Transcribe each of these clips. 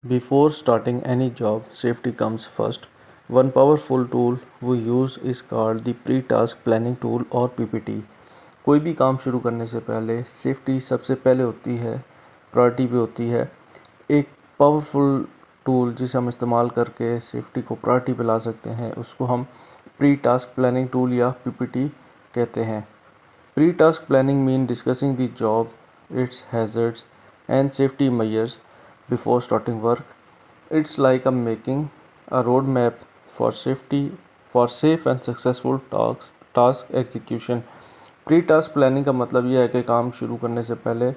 Before starting any job, safety comes first. One powerful tool we use is called the pre-task planning tool or PPT. कोई भी काम शुरू करने से पहले सेफ्टी सबसे पहले होती है, प्रायोरिटी पे होती है। एक पावरफुल टूल जिसे हम इस्तेमाल करके सेफ्टी को प्रायोरिटी पे ला सकते हैं, उसको हम प्री टास्क प्लानिंग टूल या PPT कहते हैं। Pre task planning mean discussing the job, it's hazards and safety measures before starting work. It's like a making a roadmap for safety for safe and successful task execution. Pre task planning का मतलब यह है कि काम शुरू करने से पहले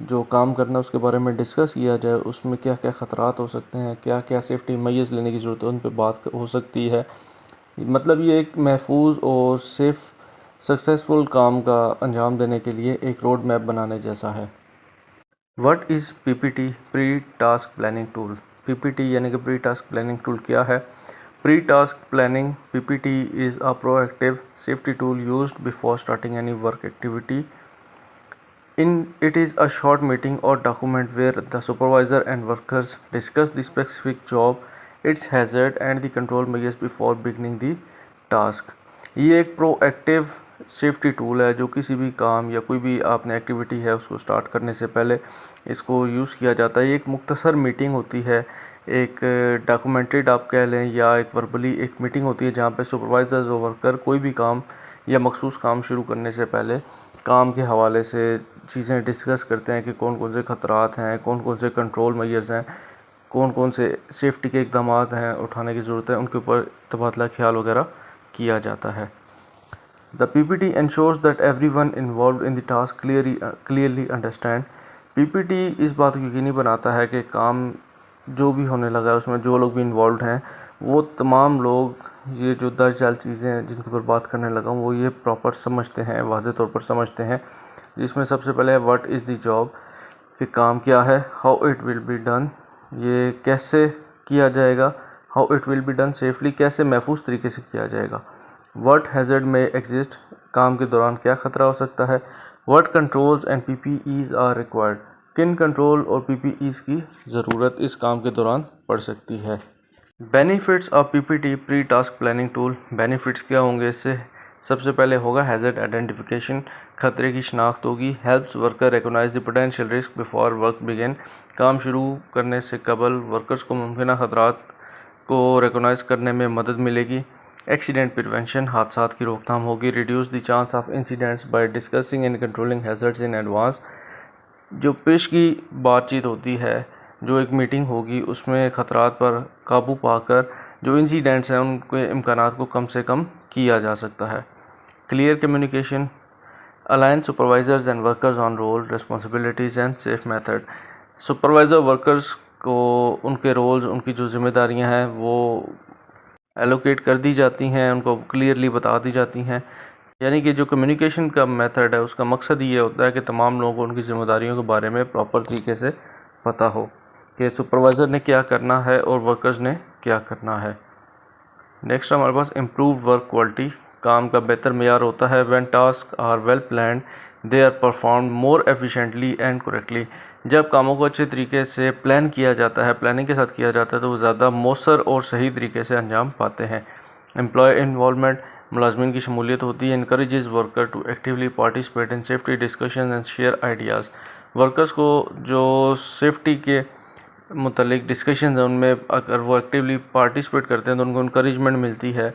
जो काम करना है उसके बारे में डिस्कस किया जाए, उसमें क्या क्या ख़तरात हो सकते हैं, क्या क्या सेफ्टी मेजर्स लेने की ज़रूरत है, उन पर बात हो सकती है। मतलब ये एक महफूज और सेफ सक्सेसफुल काम का अंजाम देने के लिए एक रोड मैप बनाने जैसा है। What is PPT pre task planning tool? PPT यानी कि प्री टास्क प्लानिंग टूल क्या है? Pre task planning PPT is a proactive safety tool used before starting any work activity. It is a short meeting or document where the supervisor and workers discuss the specific job, its hazard and the control measures before beginning the task. ये एक proactive safety tool है जो किसी भी काम या कोई भी आपने एक्टिविटी है उसको स्टार्ट करने से पहले इसको यूज़ किया जाता है। ये एक मुख्तसर मीटिंग होती है, एक डॉक्यूमेंटेड आप कह लें या एक वर्बली एक मीटिंग होती है जहाँ पे सुपरवाइजर्स और वर्कर कोई भी काम या मखसूस काम शुरू करने से पहले काम के हवाले से चीज़ें डिस्कस करते हैं कि कौन कौन से ख़तरात हैं, कौन कौन से कंट्रोल मेजर्स हैं, कौन कौन से सेफ्टी के इक़दाम हैं उठाने की ज़रूरत है, उनके ऊपर तबादला ख्याल वगैरह किया जाता है। The PPT ensures that everyone involved in the task clearly understand. PPT इस बात को यकीनी बनाता है कि काम जो भी होने लगा है उसमें जो लोग भी इन्वॉल्व हैं वो तमाम लोग ये जो दर्ज जाल चीज़ें हैं जिनके ऊपर बात करने लगा हूँ वो ये प्रॉपर समझते हैं, वाज़े तौर पर समझते हैं। जिसमें सबसे पहले है व्हाट इज़ द जॉब, कि काम क्या है, how it will be done, ये कैसे किया जाएगा, how it will be done safely, कैसे महफूज तरीके से किया जाएगा, व्हाट हैज़र्ड में एग्जिस्ट, काम के दौरान क्या ख़तरा हो सकता है, what controls and PPEs are required, किन कंट्रोल और PPEs की ज़रूरत इस काम के दौरान पड़ सकती है। Benefits of PPT pre task planning tool, benefits क्या होंगे इससे? सबसे पहले होगा हैज़र्ड आइडेंटिफिकेशन, खतरे की शनाख्त होगी। Helps worker recognise the potential risk before work begin, काम शुरू करने से कबल वर्कर्स को मुमकिन खतरात को रिकॉग्नाइज करने में मदद मिलेगी। एक्सीडेंट प्रिवेंशन, हादसात की रोकथाम होगी। Reduce the chance of incidents by discussing and controlling hazards in advance, जो पेश की बातचीत होती है, जो एक मीटिंग होगी उसमें ख़तरात पर काबू पाकर जो इंसिडेंट्स हैं उनके इम्कानात को कम से कम किया जा सकता है। Clear communication, align supervisors and workers on roll responsibilities and safe method, supervisor workers को उनके रोल्स, उनकी जो जिम्मेदारियां हैं वो एलोकेट कर दी जाती हैं, उनको क्लियरली बता दी जाती हैं। यानी कि जो कम्युनिकेशन का मेथड है उसका मकसद ये होता है कि तमाम लोगों को उनकी ज़िम्मेदारियों के बारे में प्रॉपर तरीके से पता हो कि सुपरवाइज़र ने क्या करना है और वर्कर्स ने क्या करना है। नेक्स्ट हमारे पास इम्प्रूव वर्क क्वालिटी, काम का बेहतर मेयार होता है। When task are well planned they are perform more efficiently and correctly, जब कामों को अच्छे तरीके से प्लान किया जाता है, प्लानिंग के साथ किया जाता है तो वो ज़्यादा मौसर और सही तरीके से अंजाम पाते हैं। एम्प्लॉय इन्वॉल्वमेंट, मुलाजमिन की शमूलियत होती है। Encourages worker to actively participate in safety discussion and share ideas, workers को जो सेफ्टी के मुतल्लिक डिस्कशन है उनमें अगर वो एक्टिवली पार्टिसिपेट करते हैं तो उनको इनकरेजमेंट मिलती है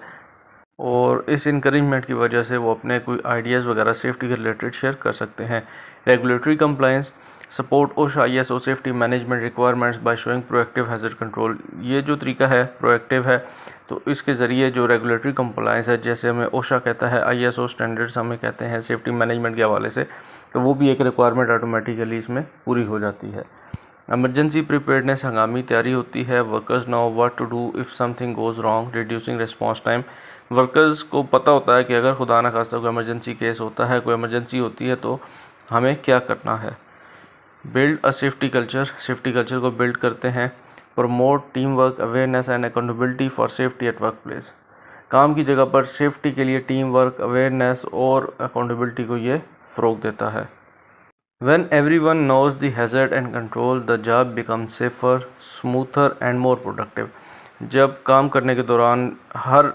और इस इनकरेजमेंट की वजह से वो अपने कोई आइडियाज़ वगैरह सेफ्टी के रिलेटेड शेयर कर सकते हैं। Regulatory compliance, support OSHA ISO safety management requirements by showing proactive hazard control, ये जो तरीका है प्रोएक्टिव है तो इसके ज़रिए जो रेगुलेटरी कंप्लायंस है, जैसे हमें OSHA कहता है, ISO स्टैंडर्ड्स हमें कहते हैं सेफ्टी मैनेजमेंट के हवाले से, तो वो भी एक रिक्वायरमेंट ऑटोमेटिकली इसमें पूरी हो जाती है। एमरजेंसी प्रिपेयर्डनेस, हंगामी तैयारी होती है। Workers know what to do if something goes wrong, reducing response time, workers को पता होता है कि अगर खुदा न खास्ता कोई इमरजेंसी केस होता है, कोई इमरजेंसी होती है तो हमें क्या करना है। Build a safety culture, safety culture को बिल्ड करते हैं। Promote team work, awareness and accountability for safety at work place, काम की जगह पर सेफ्टी के लिए टीम वर्क, अवेयरनेस और अकाउंटेबिलिटी को ये फ़रोग देता है। When everyone knows the hazard and control, the job becomes safer, smoother and more productive. जब काम करने के दौरान हर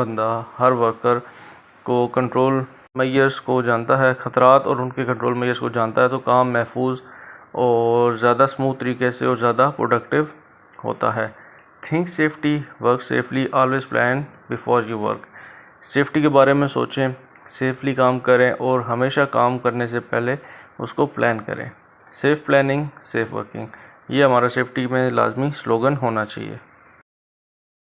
बंदा, हर वर्कर को कंट्रोल मेजर्स को जानता है, खतरात और उनके कंट्रोल मेजर्स को जानता है, तो काम महफूज और ज़्यादा स्मूथ तरीके से और ज़्यादा प्रोडक्टिव होता है। Think safety, work safely, always plan before you work. Safety के बारे में सोचें, सेफली काम करें और हमेशा काम करने से पहले उसको प्लान करें। सेफ प्लानिंग, सेफ वर्किंग, ये हमारा सेफ्टी में लाजमी स्लोगन होना चाहिए।